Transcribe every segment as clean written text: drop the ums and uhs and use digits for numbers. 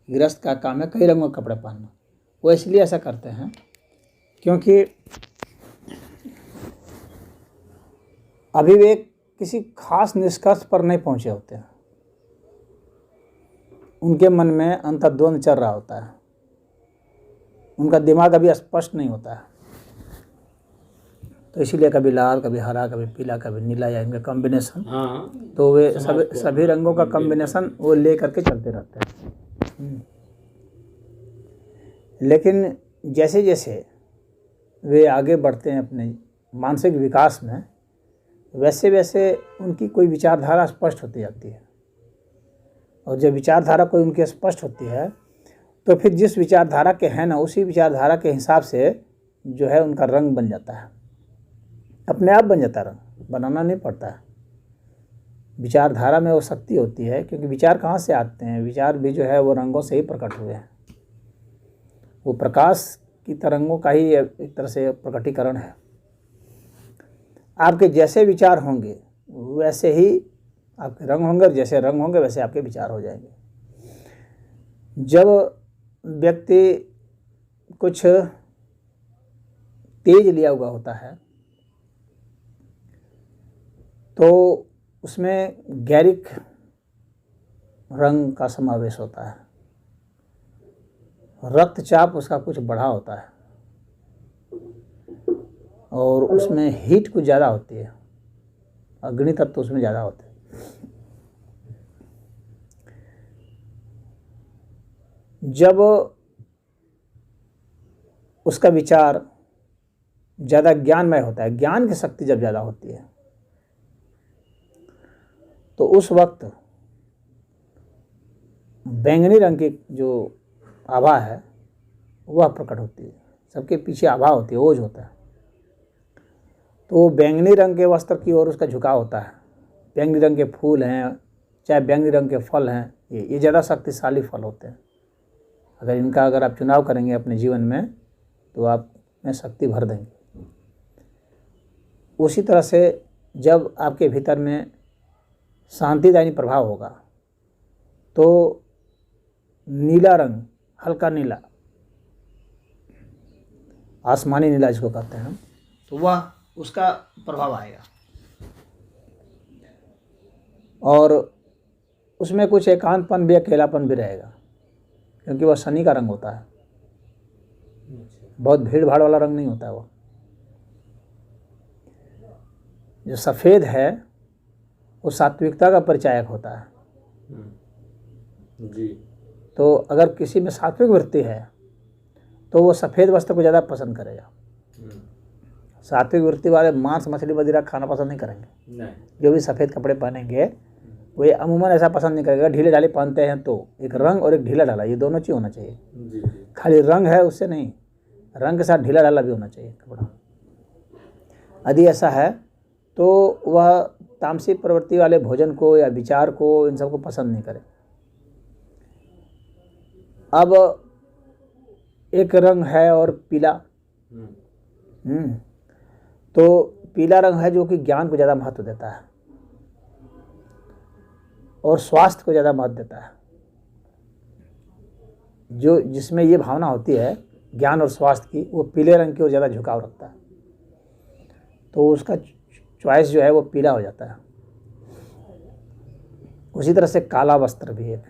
गृहस्थ का काम है कई रंगों के कपड़े पहनना। वो इसलिए ऐसा करते हैं क्योंकि अभी वे किसी खास निष्कर्ष पर नहीं पहुंचे होते हैं, उनके मन में अंतर्द्वंद चल रहा होता है, उनका दिमाग अभी स्पष्ट नहीं होता है। तो इसीलिए कभी लाल, कभी हरा, कभी पीला, कभी नीला, या इनका कॉम्बिनेशन, तो वे सभी रंगों का कॉम्बिनेशन वो ले करके चलते रहते हैं। लेकिन जैसे जैसे वे आगे बढ़ते हैं अपने मानसिक विकास में, वैसे वैसे उनकी कोई विचारधारा स्पष्ट होती जाती है। और जब विचारधारा कोई उनकी स्पष्ट होती है तो फिर जिस विचारधारा के हैं ना, उसी विचारधारा के हिसाब से जो है उनका रंग बन जाता है, अपने आप बन जाता है, रंग बनाना नहीं पड़ता है। विचारधारा में वो शक्ति होती है, क्योंकि विचार कहाँ से आते हैं, विचार भी जो है वो रंगों से ही प्रकट हुए हैं। वो प्रकाश की तरंगों का ही एक तरह से प्रकटीकरण है। आपके जैसे विचार होंगे वैसे ही आपके रंग होंगे, और जैसे रंग होंगे वैसे आपके विचार हो जाएंगे। जब व्यक्ति कुछ तेज लिया हुआ होता है तो उसमें गैरिक रंग का समावेश होता है, रक्तचाप उसका कुछ बढ़ा होता है, और उसमें हीट कुछ ज़्यादा होती है, अग्नि तत्व उसमें ज़्यादा होते हैं। जब उसका विचार ज़्यादा ज्ञानमय होता है, ज्ञान की शक्ति जब ज़्यादा होती है, तो उस वक्त बैंगनी रंग की जो आभा है वह प्रकट होती है। सबके पीछे आभा होती है, ओज होता है, तो बैंगनी रंग के वस्त्र की ओर उसका झुकाव होता है। बैंगनी रंग के फूल हैं, चाहे बैंगनी रंग के फल हैं, ये ज़्यादा शक्तिशाली फल होते हैं। अगर आप चुनाव करेंगे अपने जीवन में तो आप में शक्ति भर देंगे। उसी तरह से जब आपके भीतर में शांतिदायी प्रभाव होगा तो नीला रंग, हल्का नीला, आसमानी नीला जिसको कहते हैं, तो वह उसका प्रभाव आएगा, और उसमें कुछ एकांतपन भी, अकेलापन भी रहेगा, क्योंकि वह शनि का रंग होता है। बहुत भीड़ भाड़ वाला रंग नहीं होता है। वो जो सफ़ेद है वो सात्विकता का परिचायक होता है जी। तो अगर किसी में सात्विक वृत्ति है तो वो सफ़ेद वस्त्र को ज़्यादा पसंद करेगा। सात्विक वृत्ति वाले मांस, मछली वगैरह खाना पसंद नहीं करेंगे नहीं। जो भी सफ़ेद कपड़े पहनेंगे वो अमूमन ऐसा पसंद नहीं करेगा। ढीले ढाले पहनते हैं तो एक रंग और एक ढीला ढाला, ये दोनों चीज़ होना चाहिए जी। खाली रंग है उससे नहीं, रंग के साथ ढीला ढाला भी होना चाहिए कपड़ा। यदि ऐसा है तो वह तामसिक प्रवृत्ति वाले भोजन को या विचार को, इन सबको पसंद नहीं करे। अब एक रंग है और पीला, तो पीला रंग है जो कि ज्ञान को ज़्यादा महत्व देता है और स्वास्थ्य को ज़्यादा महत्व देता है। जो जिसमें ये भावना होती है ज्ञान और स्वास्थ्य की, वो पीले रंग की ओर ज़्यादा झुकाव रखता है, तो उसका चॉइस जो है वो पीला हो जाता है। उसी तरह से काला वस्त्र भी एक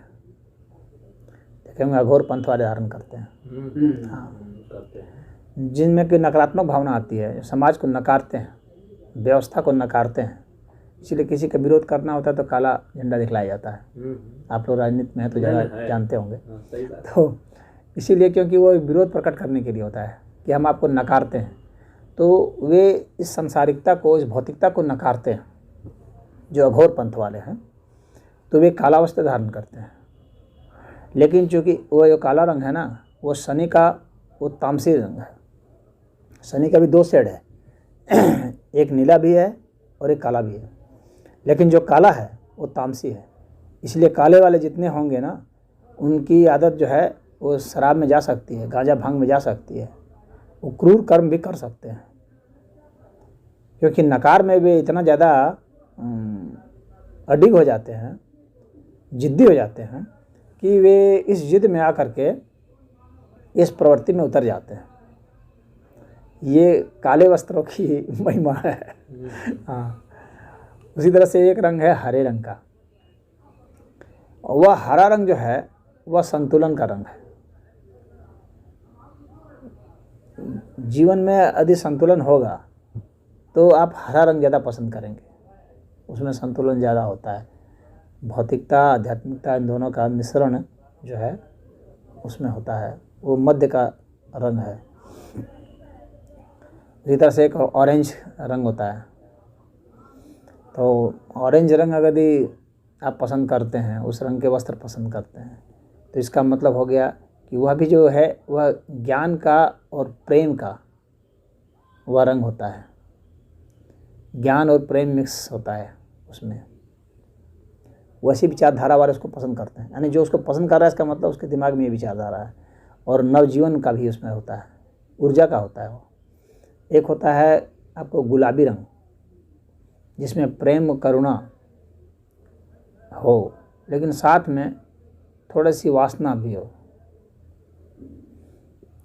देखेंगे, अघोर पंथ वाले धारण करते हैं। हाँ, जिनमें कोई नकारात्मक भावना आती है, समाज को नकारते हैं, व्यवस्था को नकारते हैं, इसलिए किसी का विरोध करना होता है तो काला झंडा दिखलाया जाता है। आप लोग राजनीति में हैं तो ज़्यादा जानते होंगे। तो इसीलिए, क्योंकि वो विरोध प्रकट करने के लिए होता है कि हम आपको नकारते हैं, तो वे इस संसारिकता को, इस भौतिकता को नकारते हैं। जो अघोर पंथ वाले हैं तो वे काला वस्त्र धारण करते हैं। लेकिन चूँकि वो जो काला रंग है ना, वो शनि का वो तामसी रंग है। शनि का भी दो शेड है, एक नीला भी है और एक काला भी है, लेकिन जो काला है वो तामसी है। इसलिए काले वाले जितने होंगे ना, उनकी आदत जो है वो शराब में जा सकती है, गांजा भांग में जा सकती है, वो क्रूर कर्म भी कर सकते हैं, क्योंकि नकार में वे इतना ज़्यादा अडिग हो जाते हैं, जिद्दी हो जाते हैं कि वे इस जिद में आकर के इस प्रवृत्ति में उतर जाते हैं। ये काले वस्त्रों की महिमा है। हाँ, उसी तरह से एक रंग है हरे रंग का, और वह हरा रंग जो है वह संतुलन का रंग है। जीवन में यदि संतुलन होगा तो आप हरा रंग ज़्यादा पसंद करेंगे, उसमें संतुलन ज़्यादा होता है। भौतिकता आध्यात्मिकता इन दोनों का मिश्रण जो है उसमें होता है, वो मध्य का रंग है। इसी तरह से एक ऑरेंज रंग होता है, तो ऑरेंज रंग अगर यदि आप पसंद करते हैं, उस रंग के वस्त्र पसंद करते हैं, तो इसका मतलब हो गया कि वह भी जो है वह ज्ञान का और प्रेम का वह रंग होता है। ज्ञान और प्रेम मिक्स होता है उसमें, वैसी विचारधारा वाले उसको पसंद करते हैं। यानी जो उसको पसंद कर रहा है इसका मतलब उसके दिमाग में ये विचारधारा है। और नवजीवन का भी उसमें होता है, ऊर्जा का होता है वो। एक होता है आपको गुलाबी रंग, जिसमें प्रेम करुणा हो, लेकिन साथ में थोड़ी सी वासना भी हो,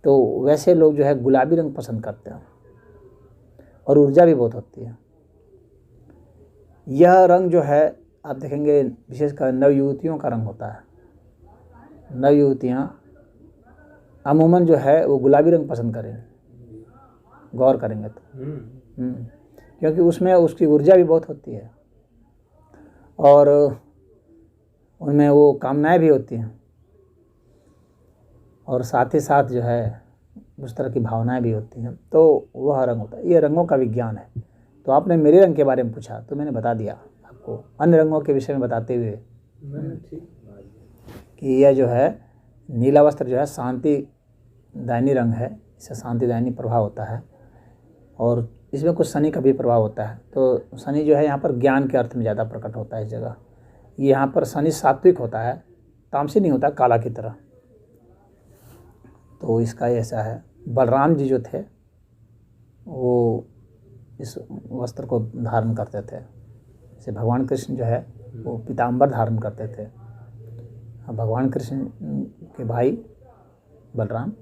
तो वैसे लोग जो है गुलाबी रंग पसंद करते हैं, और ऊर्जा भी बहुत होती है। यह रंग जो है आप देखेंगे विशेषकर नवयुवतियों का रंग होता है। नवयुवतियाँ अमूमन जो है वो गुलाबी रंग पसंद करेंगे, गौर करेंगे तो क्योंकि उसमें उसकी ऊर्जा भी बहुत होती है, और उनमें वो कामनाएं भी होती हैं, और साथ ही साथ जो है उस तरह की भावनाएं भी होती हैं। तो वह रंग होता है। ये रंगों का विज्ञान है। तो आपने मेरे रंग के बारे में पूछा तो मैंने बता दिया आपको, अन्य रंगों के विषय में बताते हुए कि यह जो है नीला वस्त्र जो है शांतिदायनी रंग है, इससे शांतिदायनी प्रभाव होता है, और इसमें कुछ शनि का भी प्रभाव होता है। तो शनि जो है यहाँ पर ज्ञान के अर्थ में ज़्यादा प्रकट होता है इस जगह। यहाँ पर शनि सात्विक होता है, तामसी नहीं होता काला की तरह। तो इसका ऐसा है। बलराम जी जो थे वो इस वस्त्र को धारण करते थे। जैसे भगवान कृष्ण जो है वो पीताम्बर धारण करते थे। भगवान कृष्ण के भाई बलराम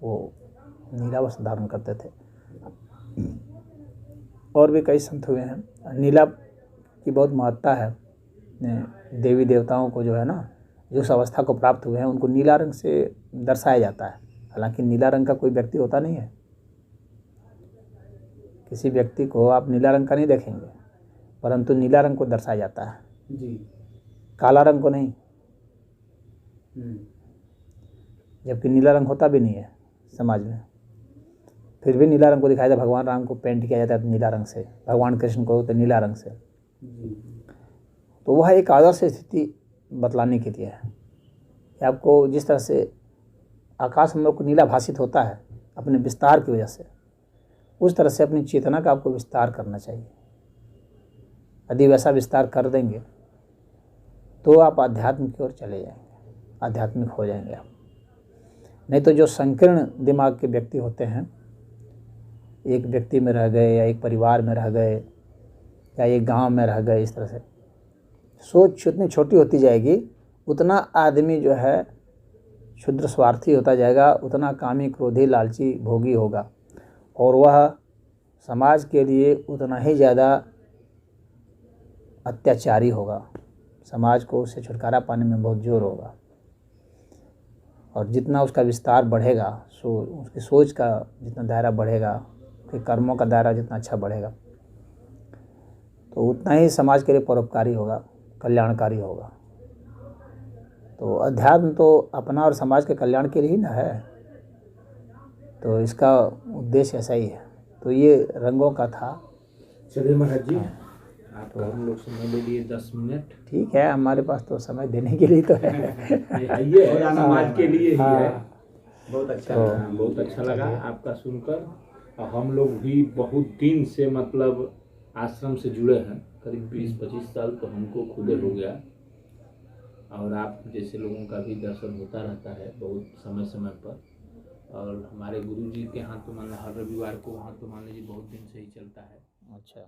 वो नीला वस्त्र धारण करते थे। और भी कई संत हुए हैं। नीला की बहुत महत्ता है। देवी देवताओं को जो है ना, जो उस अवस्था को प्राप्त हुए हैं उनको नीला रंग से दर्शाया जाता है। हालांकि नीला रंग का कोई व्यक्ति होता नहीं है, किसी व्यक्ति को आप नीला रंग का नहीं देखेंगे, परंतु नीला रंग को दर्शाया जाता है जी, काला रंग को नहीं। जबकि नीला रंग होता भी नहीं है समाज में, फिर भी नीला रंग को दिखाया जाता है। भगवान राम को पेंट किया जाता है नीला रंग से, भगवान कृष्ण को तो नीला रंग से। तो वह एक आदर्श स्थिति बतलाने के लिए है कि आपको जिस तरह से आकाश हम लोग को नीला भाषित होता है अपने विस्तार की वजह से, उस तरह से अपनी चेतना का आपको विस्तार करना चाहिए। यदि वैसा विस्तार कर देंगे तो आप आध्यात्म की ओर चले जाएंगे, आध्यात्मिक हो जाएंगे आप। नहीं तो जो संकीर्ण दिमाग के व्यक्ति होते हैं, एक व्यक्ति में रह गए या एक परिवार में रह गए या एक गांव में रह गए, इस तरह से सोच जितनी छोटी होती जाएगी उतना आदमी जो है क्षुद्र स्वार्थी होता जाएगा, उतना कामी क्रोधी लालची भोगी होगा, और वह समाज के लिए उतना ही ज़्यादा अत्याचारी होगा। समाज को उससे छुटकारा पाने में बहुत जोर होगा, और जितना उसका विस्तार बढ़ेगा, उसकी सोच का जितना दायरा बढ़ेगा, उसके कर्मों का दायरा जितना अच्छा बढ़ेगा, तो उतना ही समाज के लिए परोपकारी होगा, कल्याणकारी होगा। तो अध्यात्म तो अपना और समाज के कल्याण के लिए ही ना है, तो इसका उद्देश्य ऐसा ही है। तो ये रंगों का था। चलिए महाराज जी, आपका हम लोग समय ले लिए 10 मिनट। ठीक है, हमारे पास तो समय देने के लिए तो है। ये समाज के लिए ही है। बहुत अच्छा लगा आपका सुनकर। और हम लोग भी बहुत दिन से मतलब आश्रम से जुड़े हैं, करीब 20-25 साल तो हमको खुदे हो गया, और आप जैसे लोगों का भी दर्शन होता रहता है बहुत समय समय पर। और हमारे गुरु जी के यहाँ तो मान लो हर रविवार को वहाँ तो मान लीजिए बहुत दिन से ही चलता है। अच्छा।